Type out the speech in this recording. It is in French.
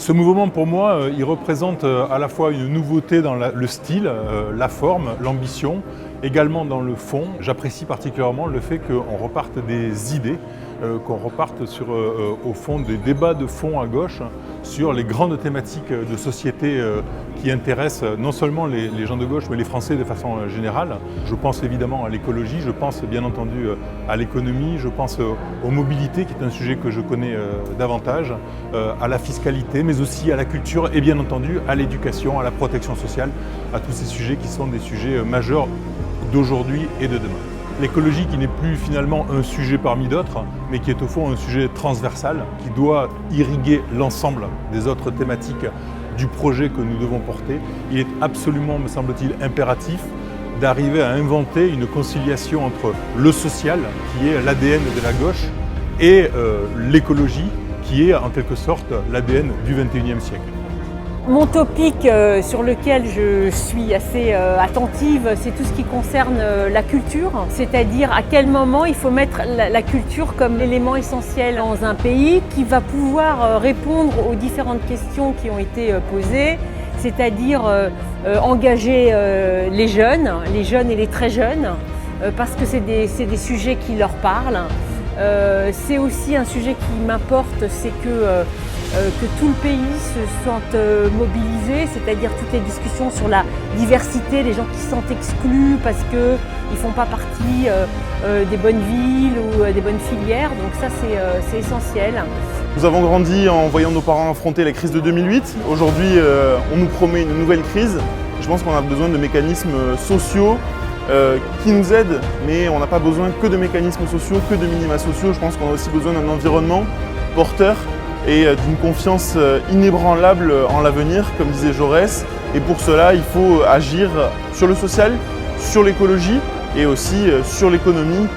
Ce mouvement, pour moi, il représente à la fois une nouveauté dans le style, la forme, l'ambition, également dans le fond. J'apprécie particulièrement le fait qu'on reparte des idées, qu'on reparte au fond des débats de fond à gauche sur les grandes thématiques de société qui intéressent non seulement les gens de gauche, mais les Français de façon générale. Je pense évidemment à l'écologie, je pense bien entendu à l'économie, je pense aux mobilités, qui est un sujet que je connais davantage, à la fiscalité, mais aussi à la culture et bien entendu à l'éducation, à la protection sociale, à tous ces sujets qui sont des sujets majeurs d'aujourd'hui et de demain. L'écologie qui n'est plus finalement un sujet parmi d'autres, mais qui est au fond un sujet transversal, qui doit irriguer l'ensemble des autres thématiques du projet que nous devons porter. Il est absolument, me semble-t-il, impératif d'arriver à inventer une conciliation entre le social, qui est l'ADN de la gauche, et l'écologie, qui est en quelque sorte l'ADN du XXIe siècle. Mon topic sur lequel je suis assez attentive, c'est tout ce qui concerne la culture, c'est-à-dire à quel moment il faut mettre la culture comme élément essentiel dans un pays qui va pouvoir répondre aux différentes questions qui ont été posées, c'est-à-dire engager les jeunes et les très jeunes, parce que c'est des sujets qui leur parlent. C'est aussi un sujet qui m'importe, c'est que tout le pays se sente mobilisé, c'est-à-dire toutes les discussions sur la diversité, les gens qui se sentent exclus parce qu'ils ne font pas partie des bonnes villes ou des bonnes filières, donc ça c'est essentiel. Nous avons grandi en voyant nos parents affronter la crise de 2008. Aujourd'hui, on nous promet une nouvelle crise. Je pense qu'on a besoin de mécanismes sociaux qui nous aident, mais on n'a pas besoin que de mécanismes sociaux, que de minima sociaux. Je pense qu'on a aussi besoin d'un environnement porteur et d'une confiance inébranlable en l'avenir, comme disait Jaurès. Et pour cela, il faut agir sur le social, sur l'écologie et aussi sur l'économie.